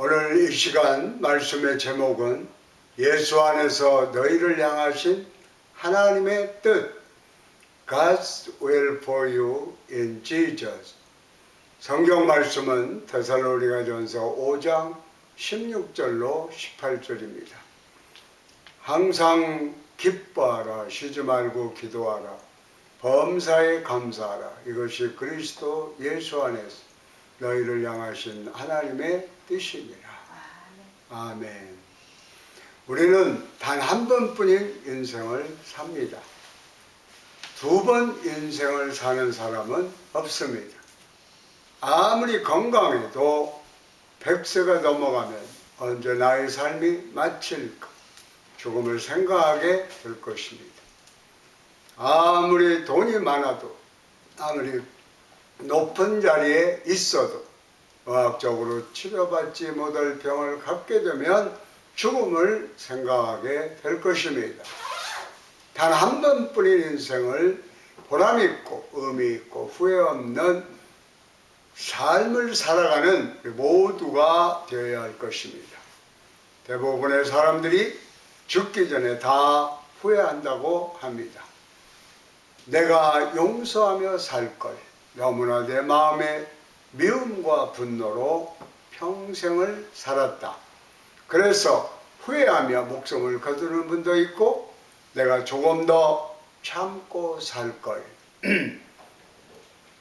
오늘 이 시간 말씀의 제목은 예수 안에서 너희를 향하신 하나님의 뜻, God's will for you in Jesus. 성경 말씀은 데살로니가전서 5장 16절로 18절입니다. 항상 기뻐하라, 쉬지 말고 기도하라, 범사에 감사하라. 이것이 그리스도 예수 안에서 너희를 향하신 하나님의 뜻이니라. 아멘. 우리는 단 한 번뿐인 인생을 삽니다. 두 번 인생을 사는 사람은 없습니다. 아무리 건강해도 100세가 넘어가면 언제 나의 삶이 마칠까 죽음을 생각하게 될 것입니다. 아무리 돈이 많아도, 아무리 높은 자리에 있어도 의학적으로 치료받지 못할 병을 갖게 되면 죽음을 생각하게 될 것입니다. 단 한 번뿐인 인생을 보람있고 의미있고 후회 없는 삶을 살아가는 모두가 되어야 할 것입니다. 대부분의 사람들이 죽기 전에 다 후회한다고 합니다. 내가 용서하며 살 걸, 너무나 내 마음에 미움과 분노로 평생을 살았다. 그래서 후회하며 목숨을 거두는 분도 있고, 내가 조금 더 참고 살 걸,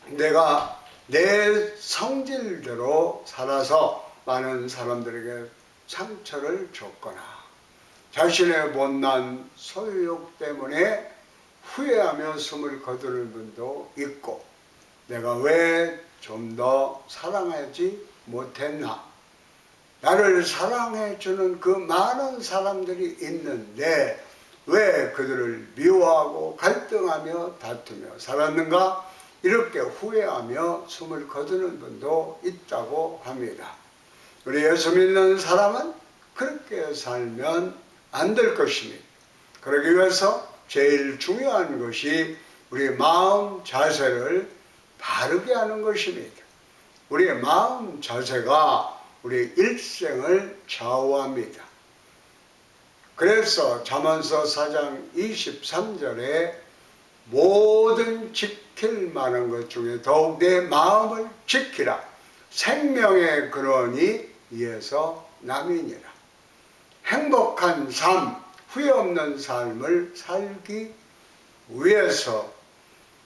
내가 내 성질대로 살아서 많은 사람들에게 상처를 줬거나, 자신의 못난 소유욕 때문에 후회하며 숨을 거두는 분도 있고, 내가 왜 좀 더 사랑하지 못했나? 나를 사랑해주는 그 많은 사람들이 있는데 왜 그들을 미워하고 갈등하며 다투며 살았는가? 이렇게 후회하며 숨을 거두는 분도 있다고 합니다. 우리 예수 믿는 사람은 그렇게 살면 안 될 것입니다. 그러기 위해서 제일 중요한 것이 우리 마음 자세를 바르게 하는 것입니다. 우리의 마음 자세가 우리 일생을 좌우합니다. 그래서 잠언서 4장 23절에 모든 지킬 만한 것 중에 더욱 내 마음을 지키라. 생명의 근원이 이에서 남이니라. 행복한 삶, 후회 없는 삶을 살기 위해서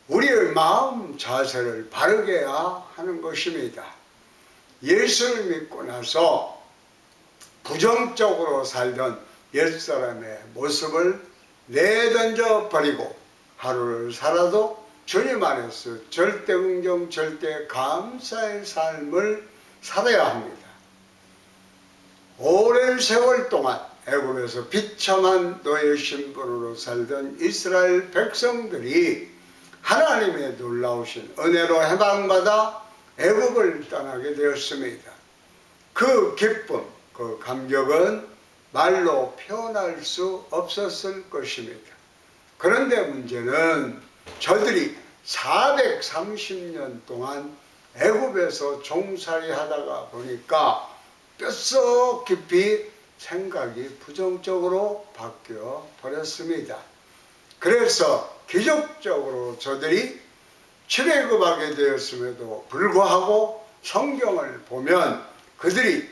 우리의 마음 자세를 바르게 해야 하는 것입니다. 예수를 믿고 나서 부정적으로 살던 옛사람의 모습을 내던져 버리고 하루를 살아도 주님 안에서 절대 긍정, 절대 감사의 삶을 살아야 합니다. 오랜 세월 동안 애굽에서 비참한 노예 신분으로 살던 이스라엘 백성들이 하나님의 놀라우신 은혜로 해방받아 애굽을 떠나게 되었습니다. 그 기쁨, 그 감격은 말로 표현할 수 없었을 것입니다. 그런데 문제는 저들이 430년 동안 애굽에서 종살이 하다가 보니까 뼛속 깊이 생각이 부정적으로 바뀌어 버렸습니다. 그래서 기적적으로 저들이 출애굽하게 되었음에도 불구하고 성경을 보면 그들이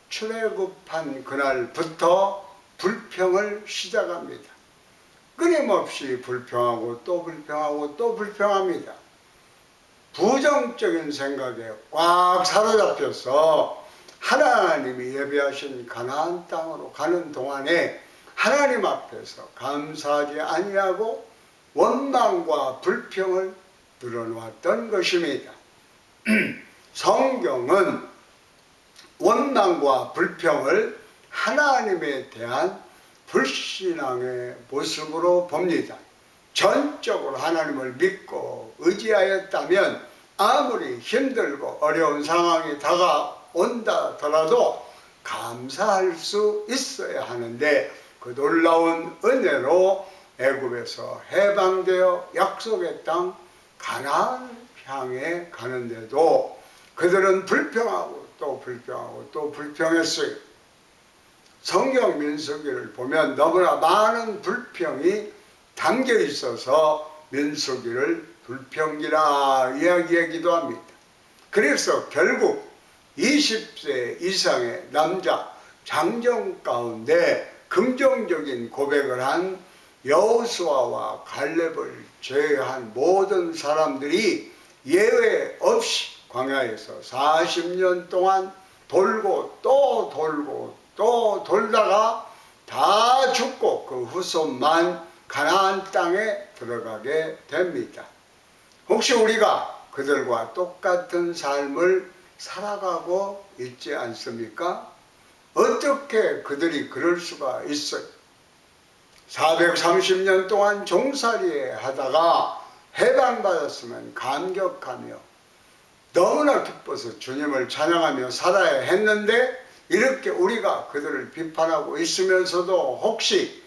출애굽한 그날부터 불평을 시작합니다. 끊임없이 불평하고 또 불평하고 또 불평합니다. 부정적인 생각에 꽉 사로잡혀서 하나님이 예비하신 가나안 땅으로 가는 동안에 하나님 앞에서 감사하지 아니하고 원망과 불평을 늘어놓았던 것입니다. 성경은 원망과 불평을 하나님에 대한 불신앙의 모습으로 봅니다. 전적으로 하나님을 믿고 의지하였다면 아무리 힘들고 어려운 상황이 다가온다 하더라도 감사할 수 있어야 하는데, 그 놀라운 은혜로 애굽에서 해방되어 약속의 땅 가나안을 향해 가는데도 그들은 불평하고 또 불평하고 또 불평했어요. 성경 민수기를 보면 너무나 많은 불평이 담겨 있어서 민수기를 불평기라 이야기하기도 합니다. 그래서 결국 20세 이상의 남자 장정 가운데 긍정적인 고백을 한 여호수아와 갈렙을 제외한 모든 사람들이 예외 없이 광야에서 40년 동안 돌고 또 돌고 또 돌다가 다 죽고 그 후손만 가나안 땅에 들어가게 됩니다. 혹시 우리가 그들과 똑같은 삶을 살아가고 있지 않습니까? 어떻게 그들이 그럴 수가 있어요? 430년 동안 종살이 하다가 해방받았으면 감격하며 너무나 기뻐서 주님을 찬양하며 살아야 했는데 이렇게 우리가 그들을 비판하고 있으면서도 혹시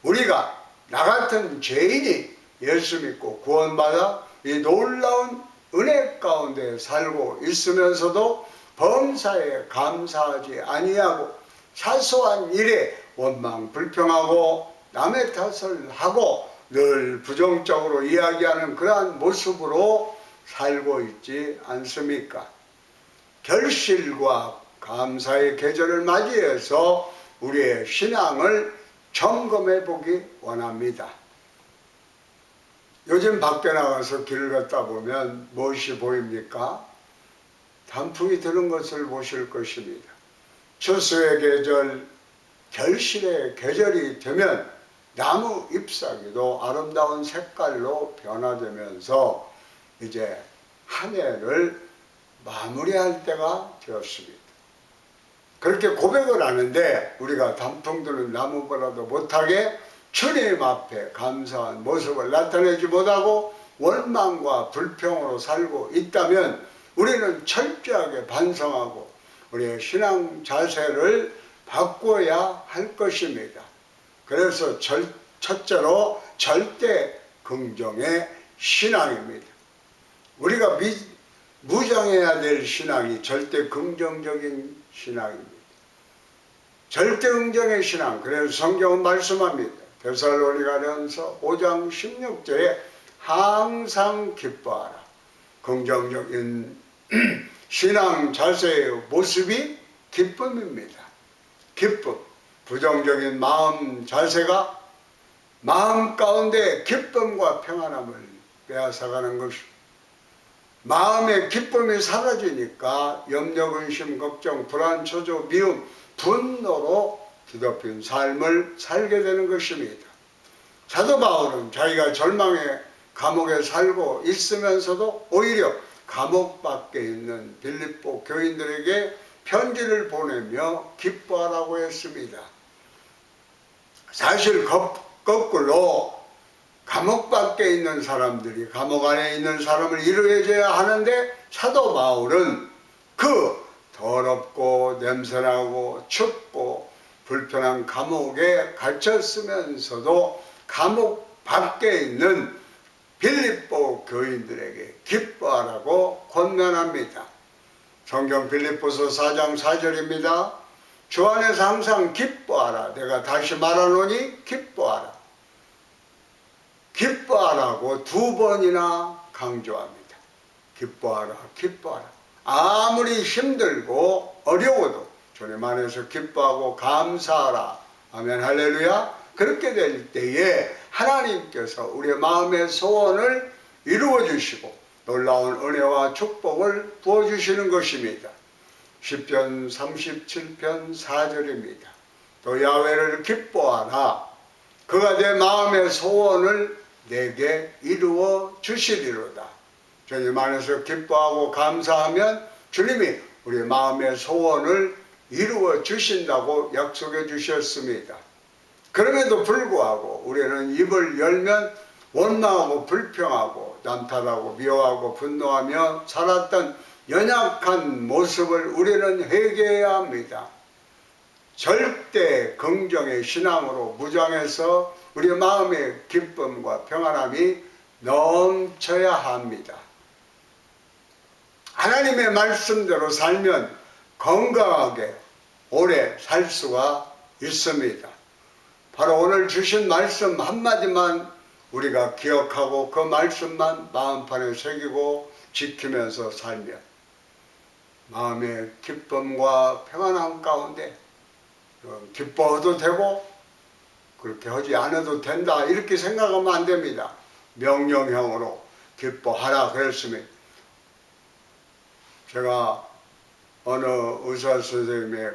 우리가 나 같은 죄인이 예수 믿고 구원받아 이 놀라운 은혜 가운데 살고 있으면서도 범사에 감사하지 아니하고 사소한 일에 원망 불평하고 남의 탓을 하고 늘 부정적으로 이야기하는 그러한 모습으로 살고 있지 않습니까? 결실과 감사의 계절을 맞이해서 우리의 신앙을 점검해 보기 원합니다. 요즘 밖에 나가서 길을 걷다 보면 무엇이 보입니까? 단풍이 드는 것을 보실 것입니다. 추수의 계절, 결실의 계절이 되면 나무 잎사귀도 아름다운 색깔로 변화되면서 이제 한 해를 마무리할 때가 되었습니다. 그렇게 고백을 하는데 우리가 단풍 드는 나무보다도 못하게 주님 앞에 감사한 모습을 나타내지 못하고 원망과 불평으로 살고 있다면 우리는 철저하게 반성하고 우리의 신앙 자세를 바꿔야 할 것입니다. 그래서 첫째로 절대 긍정의 신앙입니다. 우리가 무장해야 될 신앙이 절대 긍정적인 신앙입니다. 절대 긍정의 신앙, 그래서 성경은 말씀합니다. 데살로니가전서 5장 16절에 항상 기뻐하라. 긍정적인 신앙 자세의 모습이 기쁨입니다. 기쁨, 부정적인 마음 자세가 마음 가운데 기쁨과 평안함을 빼앗아가는 것입니다. 마음의 기쁨이 사라지니까 염려, 근심, 걱정, 불안, 초조, 미움, 분노로 뒤덮인 삶을 살게 되는 것입니다. 사도 바울은 자기가 절망의 감옥에 살고 있으면서도 오히려 감옥 밖에 있는 빌립보 교인들에게 편지를 보내며 기뻐하라고 했습니다. 사실 거꾸로 감옥 밖에 있는 사람들이 감옥 안에 있는 사람을 위로해줘야 하는데 사도 바울은 그 더럽고 냄새나고 춥고 불편한 감옥에 갇혔으면서도 감옥 밖에 있는 빌립보 교인들에게 기뻐하라고 권면합니다. 성경 빌립보서 4장 4절입니다. 주 안에서 항상 기뻐하라. 내가 다시 말하노니 기뻐하라. 기뻐하라고 2번이나 강조합니다. 기뻐하라, 기뻐하라. 아무리 힘들고 어려워도 주님 안에서 기뻐하고 감사하라. 아멘, 할렐루야. 그렇게 될 때에 하나님께서 우리의 마음의 소원을 이루어 주시고 놀라운 은혜와 축복을 부어주시는 것입니다. 시편 37편 4절입니다. 또 야훼를 기뻐하라. 그가 내 마음의 소원을 내게 이루어 주시리로다. 주님 안에서 기뻐하고 감사하면 주님이 우리 마음의 소원을 이루어 주신다고 약속해 주셨습니다. 그럼에도 불구하고 우리는 입을 열면 원망하고 불평하고 남탓하고 미워하고 분노하며 살았던 연약한 모습을 우리는 회개해야 합니다. 절대 긍정의 신앙으로 무장해서 우리 마음의 기쁨과 평안함이 넘쳐야 합니다. 하나님의 말씀대로 살면 건강하게 오래 살 수가 있습니다. 바로 오늘 주신 말씀 한마디만 우리가 기억하고 그 말씀만 마음판에 새기고 지키면서 살면 마음의 기쁨과 평안함 가운데 기뻐해도 되고 그렇게 하지 않아도 된다 이렇게 생각하면 안 됩니다. 명령형으로 기뻐하라 그랬으면 제가 어느 의사 선생님의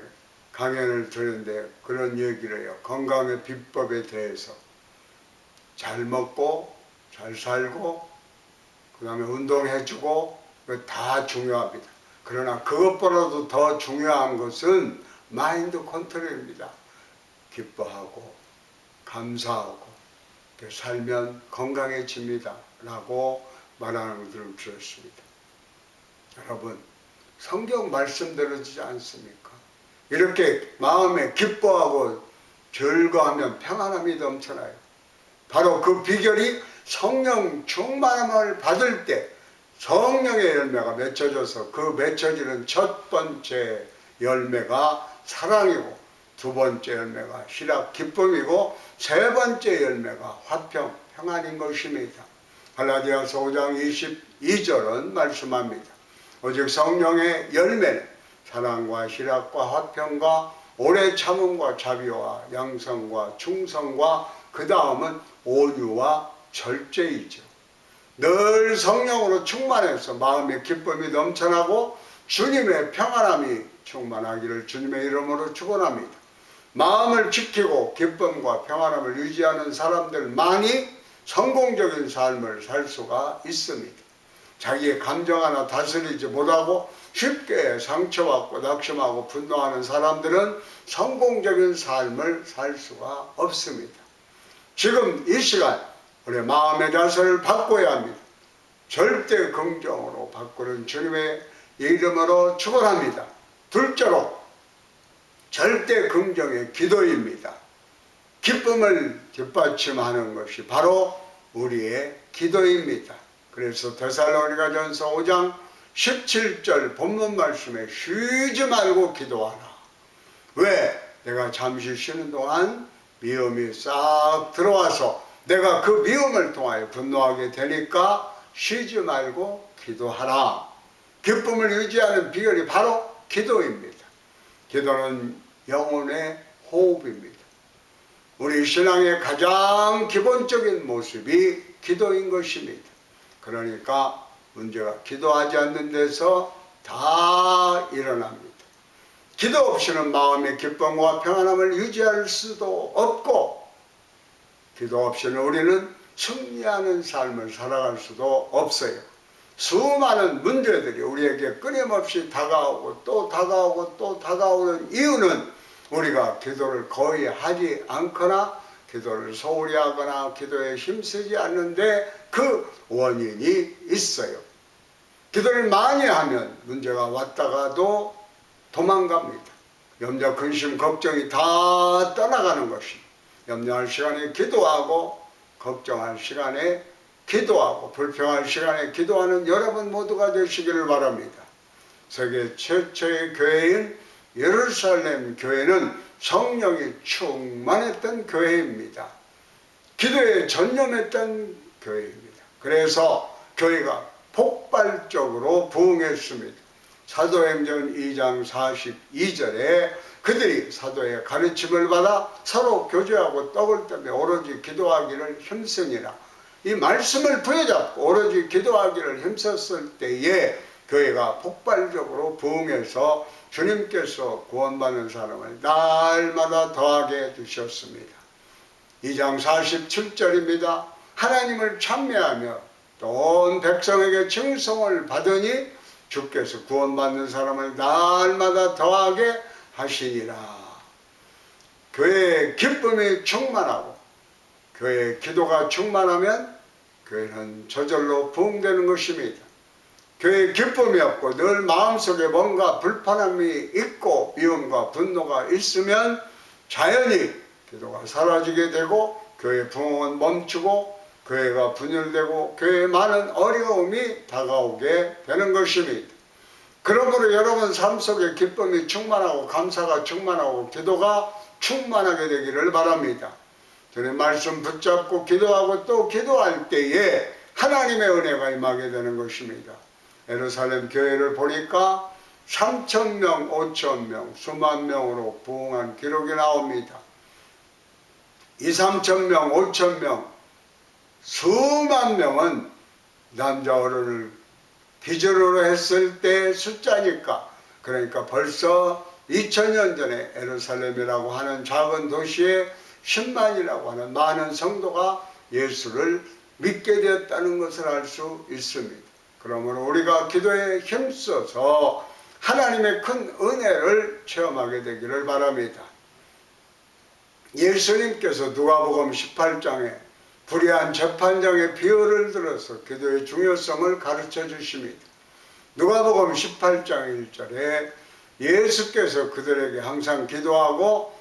강연을 듣는데 그런 얘기를 해요. 건강의 비법에 대해서 잘 먹고 잘 살고 그 다음에 운동해주고 다 중요합니다. 그러나 그것보다도 더 중요한 것은 마인드 컨트롤입니다. 기뻐하고 감사하고 살면 건강해집니다 라고 말하는 것을 들었습니다. 여러분 성경 말씀 들어지지 않습니까? 이렇게 마음에 기뻐하고 즐거워하면 평안함이 넘쳐나요. 바로 그 비결이 성령 충만함을 받을 때 성령의 열매가 맺혀져서 그 맺혀지는 첫 번째 열매가 사랑이고 두 번째 열매가 희락 기쁨이고 세 번째 열매가 화평 평안인 것입니다. 갈라디아서 5장 22절은 말씀합니다. 오직 성령의 열매는 사랑과 희락과 화평과 오래 참음과 자비와 양성과 충성과 그 다음은 온유와 절제이죠. 늘 성령으로 충만해서 마음의 기쁨이 넘쳐나고 주님의 평안함이 충만하기를 주님의 이름으로 축원합니다. 마음을 지키고 기쁨과 평안함을 유지하는 사람들만이 성공적인 삶을 살 수가 있습니다. 자기의 감정 하나 다스리지 못하고 쉽게 상처받고 낙심하고 분노하는 사람들은 성공적인 삶을 살 수가 없습니다. 지금 이 시간 우리 마음의 자세를 바꿔야 합니다. 절대 긍정으로 바꾸는 주님의 이름으로 축원합니다. 둘째로 절대 긍정의 기도입니다. 기쁨을 뒷받침하는 것이 바로 우리의 기도입니다. 그래서 데살로니가전서 5장 17절 본문 말씀에 쉬지 말고 기도하라. 왜? 내가 잠시 쉬는 동안 미움이 싹 들어와서 내가 그 미움을 통하여 분노하게 되니까 쉬지 말고 기도하라. 기쁨을 유지하는 비결이 바로 기도입니다. 기도는 영혼의 호흡입니다. 우리 신앙의 가장 기본적인 모습이 기도인 것입니다. 그러니까 문제가 기도하지 않는 데서 다 일어납니다. 기도 없이는 마음의 기쁨과 평안함을 유지할 수도 없고 기도 없이는 우리는 승리하는 삶을 살아갈 수도 없어요. 수많은 문제들이 우리에게 끊임없이 다가오고 또 다가오고 또 다가오는 이유는 우리가 기도를 거의 하지 않거나 기도를 소홀히 하거나 기도에 힘쓰지 않는데 그 원인이 있어요. 기도를 많이 하면 문제가 왔다가도 도망갑니다. 염려, 근심, 걱정이 다 떠나가는 것입니다. 염려할 시간에 기도하고 걱정할 시간에 기도하고 불평할 시간에 기도하는 여러분 모두가 되시기를 바랍니다. 세계 최초의 교회인 예루살렘 교회는 성령이 충만했던 교회입니다. 기도에 전념했던 교회입니다. 그래서 교회가 폭발적으로 부흥했습니다. 사도행전 2장 42절에 그들이 사도의 가르침을 받아 서로 교제하고 떡을 떼며 오로지 기도하기를 힘쓰니라. 이 말씀을 부여잡고 오로지 기도하기를 힘썼을 때에 교회가 폭발적으로 부흥해서 주님께서 구원받는 사람을 날마다 더하게 주셨습니다. 2장 47절입니다. 하나님을 찬미하며 또 온 백성에게 칭송을 받으니 주께서 구원받는 사람을 날마다 더하게 하시니라. 교회의 기쁨이 충만하고 교회의 기도가 충만하면 교회는 저절로 부흥되는 것입니다. 교회에 기쁨이 없고 늘 마음속에 뭔가 불편함이 있고 미움과 분노가 있으면 자연히 기도가 사라지게 되고 교회 부흥은 멈추고 교회가 분열되고 교회에 많은 어려움이 다가오게 되는 것입니다. 그러므로 여러분 삶 속에 기쁨이 충만하고 감사가 충만하고 기도가 충만하게 되기를 바랍니다. 주님 말씀 붙잡고 기도하고 또 기도할 때에 하나님의 은혜가 임하게 되는 것입니다. 예루살렘 교회를 보니까 3,000명, 5,000명, 수만 명으로 부흥한 기록이 나옵니다. 2, 3,000명, 5,000명, 수만 명은 남자 어른을 기준으로 했을 때 숫자니까, 그러니까 벌써 2000년 전에 예루살렘이라고 하는 작은 도시에 10만이라고 하는 많은 성도가 예수를 믿게 되었다는 것을 알 수 있습니다. 그러므로 우리가 기도에 힘써서 하나님의 큰 은혜를 체험하게 되기를 바랍니다. 예수님께서 누가복음 18장에 불의한 재판장의 비유를 들어서 기도의 중요성을 가르쳐 주십니다. 누가복음 18장 1절에 예수께서 그들에게 항상 기도하고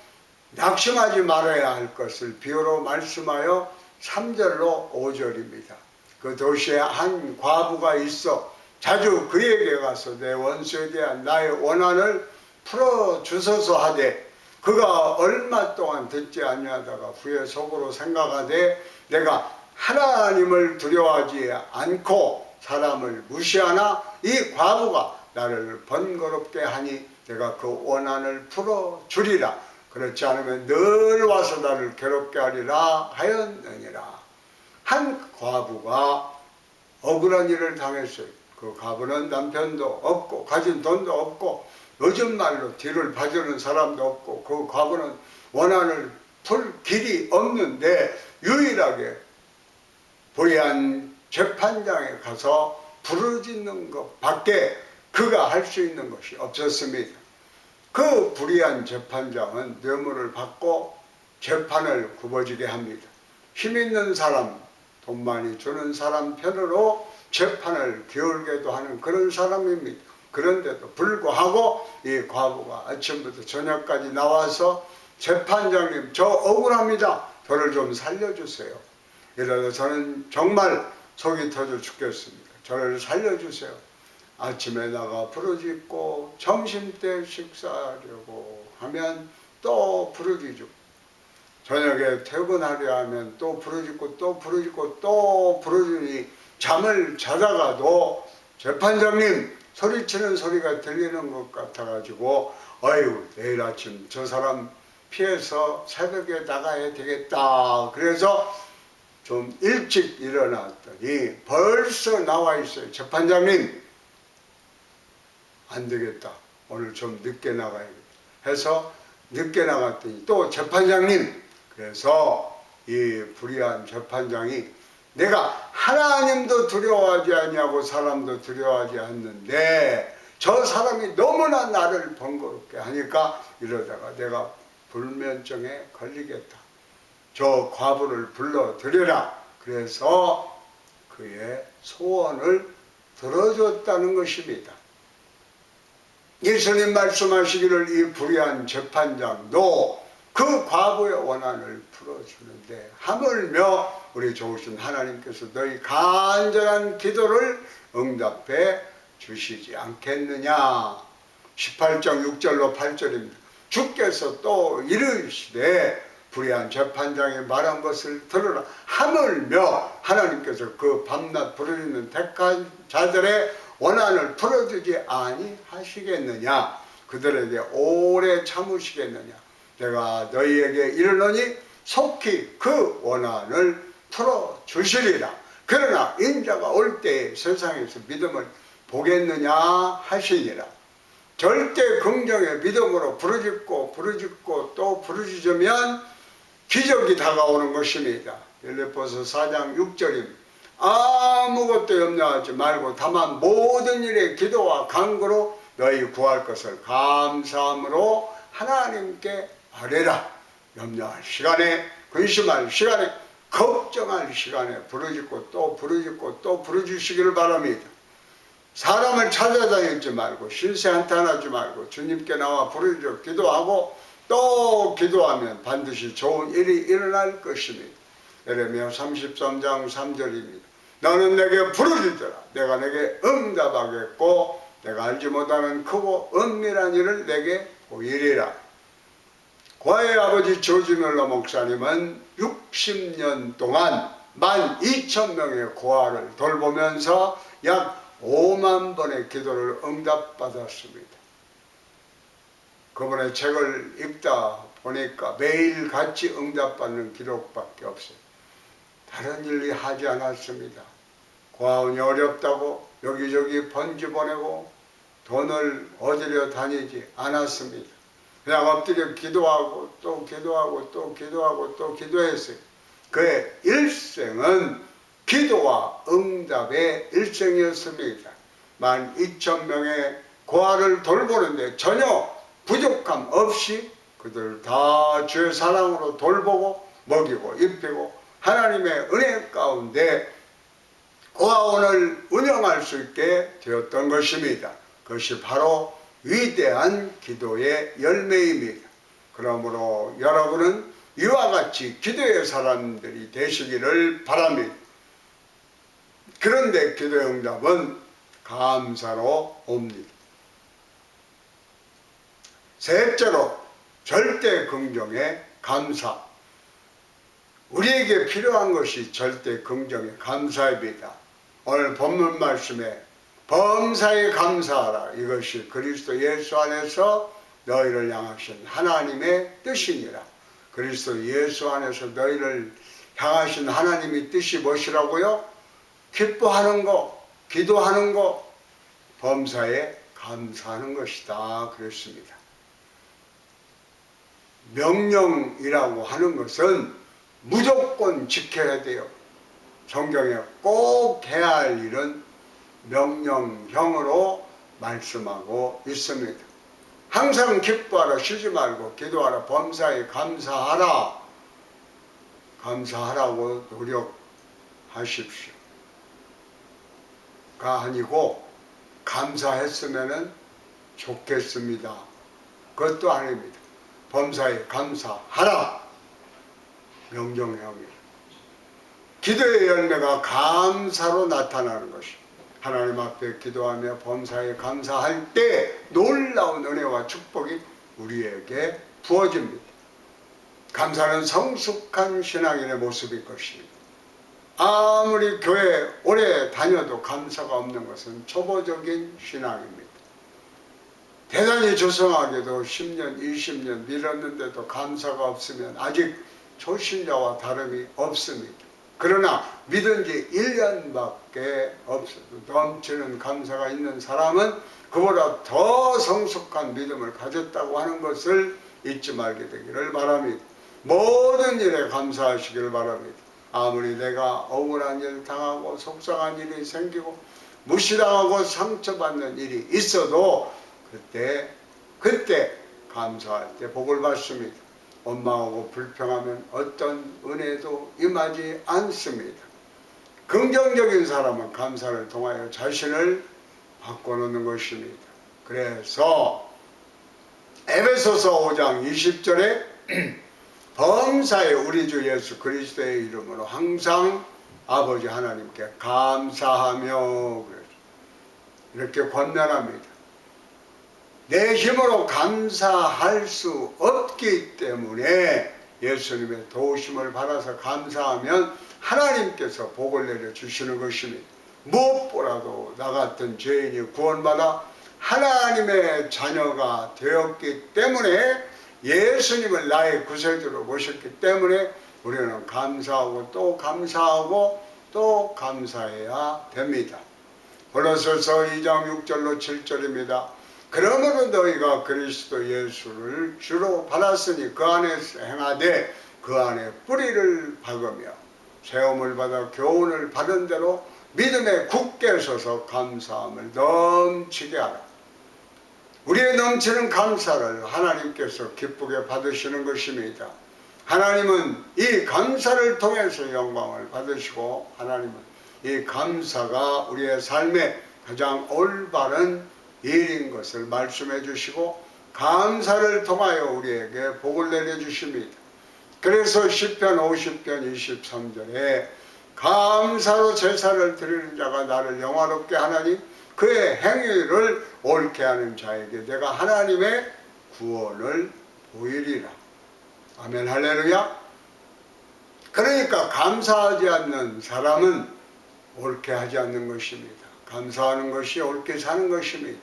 낙심하지 말아야 할 것을 비유로 말씀하여 3절로 5절입니다. 그 도시에 한 과부가 있어 자주 그에게 가서 내 원수에 대한 나의 원한을 풀어주소서 하되 그가 얼마 동안 듣지 아니하다가 후에 속으로 생각하되 내가 하나님을 두려워하지 않고 사람을 무시하나 이 과부가 나를 번거롭게 하니 내가 그 원한을 풀어주리라. 그렇지 않으면 늘 와서 나를 괴롭게 하리라 하였느니라. 한 과부가 억울한 일을 당했어요. 그 과부는 남편도 없고 가진 돈도 없고 요즘 말로 뒤를 봐주는 사람도 없고 그 과부는 원한을 풀 길이 없는데 유일하게 불의한 재판장에 가서 부르짖는 것 밖에 그가 할 수 있는 것이 없었습니다. 그 불의한 재판장은 뇌물을 받고 재판을 굽어지게 합니다. 힘 있는 사람, 돈 많이 주는 사람 편으로 재판을 기울게도 하는 그런 사람입니다. 그런데도 불구하고 이 과부가 아침부터 저녁까지 나와서 재판장님 저 억울합니다. 저를 좀 살려주세요. 이러다 저는 정말 속이 터져 죽겠습니다. 저를 살려주세요. 아침에 나가 부르짖고 점심때 식사하려고 하면 또 부르짖고 저녁에 퇴근하려 하면 또 부르짖고 또 부르짖고 또 부르짖으니 잠을 자다가도 재판장님 소리치는 소리가 들리는 것 같아가지고 어휴 내일 아침 저 사람 피해서 새벽에 나가야 되겠다. 그래서 좀 일찍 일어났더니 벌써 나와 있어요. 재판장님 안 되겠다. 오늘 좀 늦게 나가야겠다. 해서 늦게 나갔더니 또 재판장님 그래서 이 불의한 재판장이 내가 하나님도 두려워하지 아니하고 사람도 두려워하지 않는데 저 사람이 너무나 나를 번거롭게 하니까 이러다가 내가 불면증에 걸리겠다. 저 과부를 불러들여라. 그래서 그의 소원을 들어줬다는 것입니다. 예수님 말씀하시기를 이 불의한 재판장도 그 과부의 원한을 풀어주는데 하물며 우리 좋으신 하나님께서 너희 간절한 기도를 응답해 주시지 않겠느냐. 18장 6절로 8절입니다. 주께서 또 이르시되 불의한 재판장이 말한 것을 들으라. 하물며 하나님께서 그 밤낮 부르짖는 택한 자들의 원한을 풀어주지 아니하시겠느냐. 그들에게 오래 참으시겠느냐. 내가 너희에게 이르노니 속히 그 원한을 풀어주시리라. 그러나 인자가 올 때에 세상에서 믿음을 보겠느냐 하시니라. 절대 긍정의 믿음으로 부르짖고 또 부르짖으면 기적이 다가오는 것입니다. 빌립보서 4장 6절입니다. 아무것도 염려하지 말고 다만 모든 일에 기도와 간구로 너희 구할 것을 감사함으로 하나님께 아뢰라. 염려할 시간에, 근심할 시간에, 걱정할 시간에 부르짖고 또 부르짖고 또 부르짖으시기를 바랍니다. 사람을 찾아다니지 말고 신세 한탄하지 말고 주님께 나와 부르짖어 기도하고 또 기도하면 반드시 좋은 일이 일어날 것입니다. 예레미야 33장 3절입니다. 너는 내게 부르짖어라. 내가 내게 응답하겠고 내가 알지 못하는 크고 은밀한 일을 내게 보이리라. 고아의 아버지 조지 멜러 목사님은 60년 동안 12,000명의 고아를 돌보면서 약 5만 번의 기도를 응답받았습니다. 그분의 책을 읽다 보니까 매일 같이 응답받는 기록밖에 없어요. 다른 일이 하지 않았습니다. 고아원이 어렵다고 여기저기 번지 보내고 돈을 얻으려 다니지 않았습니다. 그냥 엎드려 기도하고 또 기도하고 또 기도하고 또 기도했어요. 그의 일생은 기도와 응답의 일생이었습니다. 12,000명의 고아를 돌보는데 전혀 부족함 없이 그들 다 주의 사랑으로 돌보고 먹이고 입히고 하나님의 은혜 가운데 고아원을 운영할 수 있게 되었던 것입니다. 그것이 바로 위대한 기도의 열매입니다. 그러므로 여러분은 이와 같이 기도의 사람들이 되시기를 바랍니다. 그런데 기도의 응답은 감사로 옵니다. 셋째로 절대 긍정의 감사. 우리에게 필요한 것이 절대 긍정의 감사입니다. 오늘 본문 말씀에 범사에 감사하라. 이것이 그리스도 예수 안에서 너희를 향하신 하나님의 뜻이니라. 그리스도 예수 안에서 너희를 향하신 하나님의 뜻이 무엇이라고요? 기뻐하는 거, 기도하는 거, 범사에 감사하는 것이다. 그랬습니다. 명령이라고 하는 것은 무조건 지켜야 돼요. 성경에 꼭 해야 할 일은 명령형으로 말씀하고 있습니다. 항상 기뻐하라, 쉬지 말고 기도하라, 범사에 감사하라. 감사하라고 노력하십시오. 가 아니고 감사했으면 좋겠습니다. 그것도 아닙니다. 범사에 감사하라. 명령형입니다. 기도의 열매가 감사로 나타나는 것입니다. 하나님 앞에 기도하며 범사에 감사할 때 놀라운 은혜와 축복이 우리에게 부어집니다. 감사는 성숙한 신앙인의 모습일 것입니다. 아무리 교회 오래 다녀도 감사가 없는 것은 초보적인 신앙입니다. 대단히 조성하게도 10년, 20년 밀었는데도 감사가 없으면 아직 초신자와 다름이 없습니다. 그러나 믿은 지 1년밖에 없어도 넘치는 감사가 있는 사람은 그보다 더 성숙한 믿음을 가졌다고 하는 것을 잊지 말게 되기를 바랍니다. 모든 일에 감사하시기를 바랍니다. 아무리 내가 억울한 일 당하고 속상한 일이 생기고 무시당하고 상처받는 일이 있어도 그때 감사할 때 복을 받습니다. 원망하고 불평하면 어떤 은혜도 임하지 않습니다. 긍정적인 사람은 감사를 통하여 자신을 바꿔놓는 것입니다. 그래서 에베소서 5장 20절에 범사에 우리 주 예수 그리스도의 이름으로 항상 아버지 하나님께 감사하며 이렇게 권면합니다. 내 힘으로 감사할 수 없기 때문에 예수님의 도우심을 받아서 감사하면 하나님께서 복을 내려주시는 것입니다. 무엇보다도 나 같은 죄인이 구원받아 하나님의 자녀가 되었기 때문에 예수님을 나의 구세주로 모셨기 때문에 우리는 감사하고 또 감사하고 또 감사해야 됩니다. 골로새서 2장 6절로 7절입니다. 그러므로 너희가 그리스도 예수를 주로 받았으니 그 안에서 행하되 그 안에 뿌리를 박으며 세움을 받아 교훈을 받은 대로 믿음에 굳게 서서 감사함을 넘치게 하라. 우리의 넘치는 감사를 하나님께서 기쁘게 받으시는 것입니다. 하나님은 이 감사를 통해서 영광을 받으시고 하나님은 이 감사가 우리의 삶의 가장 올바른 일인 것을 말씀해 주시고 감사를 통하여 우리에게 복을 내려주십니다. 그래서 시편 50편 23절에 감사로 제사를 드리는 자가 나를 영화롭게 하나니 그의 행위를 옳게 하는 자에게 내가 하나님의 구원을 보이리라. 아멘 할렐루야. 그러니까 감사하지 않는 사람은 옳게 하지 않는 것입니다. 감사하는 것이 옳게 사는 것입니다.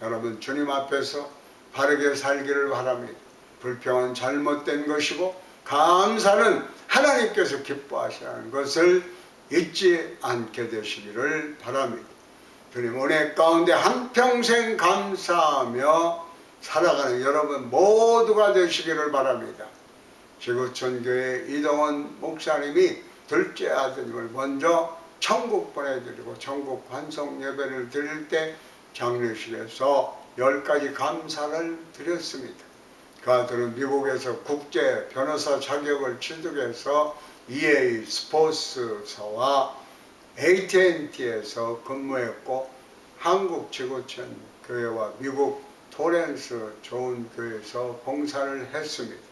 여러분 주님 앞에서 바르게 살기를 바랍니다. 불평은 잘못된 것이고 감사는 하나님께서 기뻐하시는 것을 잊지 않게 되시기를 바랍니다. 주님 은혜 가운데 한평생 감사하며 살아가는 여러분 모두가 되시기를 바랍니다. 지구촌교회 이동원 목사님이 둘째 아드님을 먼저 천국 보내드리고 천국 환송 예배를 드릴 때 장례식에서 10가지 감사를 드렸습니다. 그 아들은 미국에서 국제 변호사 자격을 취득해서 EA 스포츠사와 AT&T에서 근무했고 한국 지구촌 교회와 미국 토렌스 좋은 교회에서 봉사를 했습니다.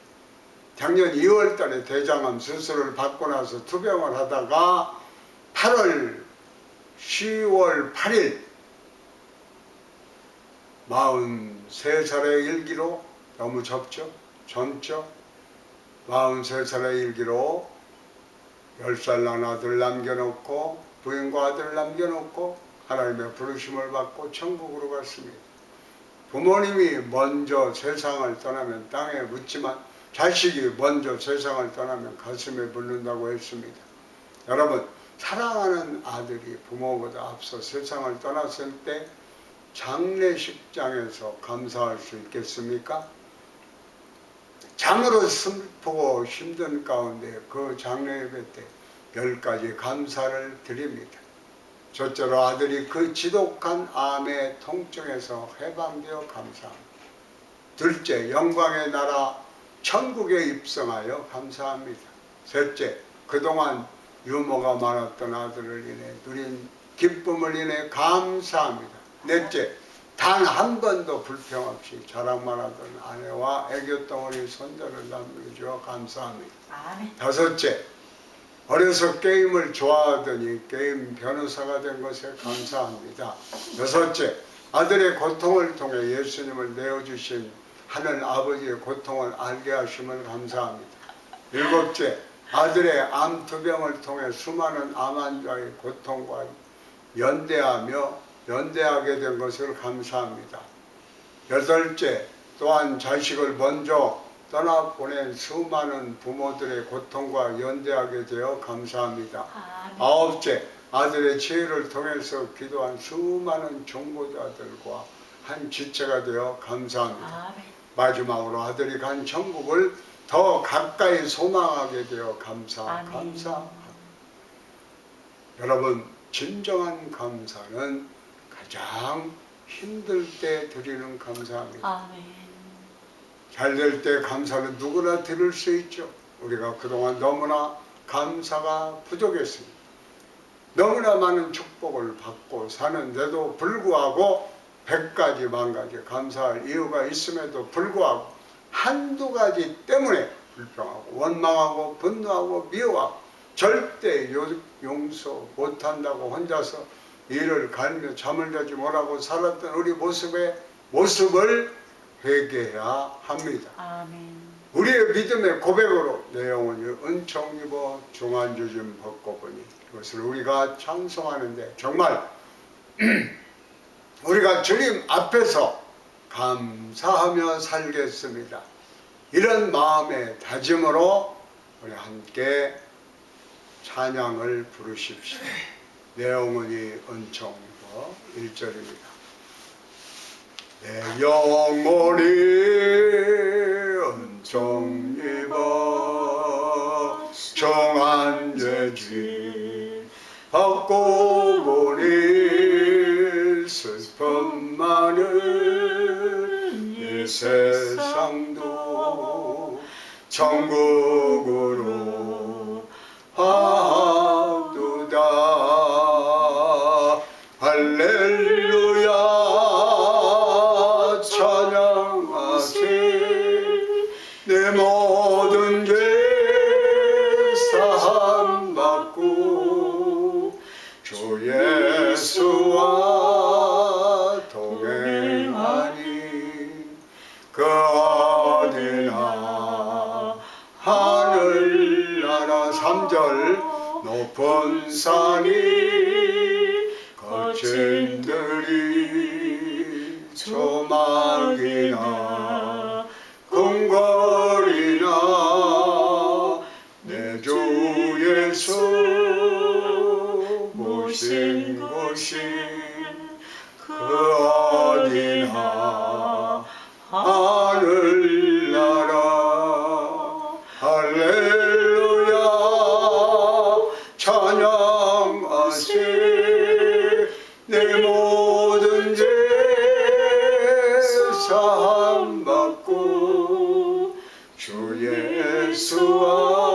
작년 2월 달에 대장암 수술을 받고 나서 투병을 하다가 10월 8일 43살의 일기로 너무 젊죠? 43살의 일기로 10살 난 아들 남겨놓고 부인과 아들 남겨놓고 하나님의 부르심을 받고 천국으로 갔습니다. 부모님이 먼저 세상을 떠나면 땅에 묻지만 자식이 먼저 세상을 떠나면 가슴에 묻는다고 했습니다. 여러분 사랑하는 아들이 부모보다 앞서 세상을 떠났을 때 장례식장에서 감사할 수 있겠습니까? 장으로 슬프고 힘든 가운데 그 장례 예배 때 10가지 감사를 드립니다. 첫째로 아들이 그 지독한 암의 통증에서 해방되어 감사합니다. 둘째, 영광의 나라 천국에 입성하여 감사합니다. 셋째, 그동안 유머가 많았던 아들을 인해 누린 기쁨을 인해 감사합니다. 넷째, 단 한 번도 불평 없이 자랑만 하던 아내와 애교덩어리 손자를 남겨주어 감사합니다. 다섯째, 어려서 게임을 좋아하더니 게임 변호사가 된 것에 감사합니다. 여섯째, 아들의 고통을 통해 예수님을 내어주신 하늘 아버지의 고통을 알게 하심을 감사합니다. 일곱째, 아들의 암투병을 통해 수많은 암 환자의 고통과 연대하게 된 것을 감사합니다. 여덟째, 또한 자식을 먼저 떠나보낸 수많은 부모들의 고통과 연대하게 되어 감사합니다. 아홉째, 아들의 지혜를 통해서 기도한 수많은 중보자들과 한 지체가 되어 감사합니다. 마지막으로 아들이 간 천국을 더 가까이 소망하게 되어 감사합니다. 여러분 진정한 감사는 가장 힘들 때 드리는 감사합니다. 잘 될 때 감사는 누구나 드릴 수 있죠. 우리가 그동안 너무나 감사가 부족했습니다. 너무나 많은 축복을 받고 사는데도 불구하고 100가지 만가지 감사할 이유가 있음에도 불구하고 한두 가지 때문에 불평하고 원망하고 분노하고 미워하고 절대 용서 못한다고 혼자서 이를 갈며 잠을 자지 못하고 살았던 우리 모습을 회개해야 합니다. 아멘. 우리의 믿음의 고백으로 내 영혼이 은총 입어 중한주심 벗고 보니 이것을 우리가 찬송하는데 정말 우리가 주님 앞에서 감사하며 살겠습니다. 이런 마음의 다짐으로 우리 함께 찬양을 부르십시오. 내 영혼이 은총 입어 1절입니다. 내 영혼이 은총 입어 정한 죄지 받고 보니 슬픔 많은 이 세상도 천국으로 하두다. 할렐루야 찬양하세. 내 모든 죄 사함받고 주 예수와 그 어디나 하늘나라 3절 높은 산이 거친 들이 조막이나 궁궐이나 내 주 예수 모신 곳이 그 어디나 하늘나라 할렐루야 찬양하세 내 모든 죄 사함받고 주 예수와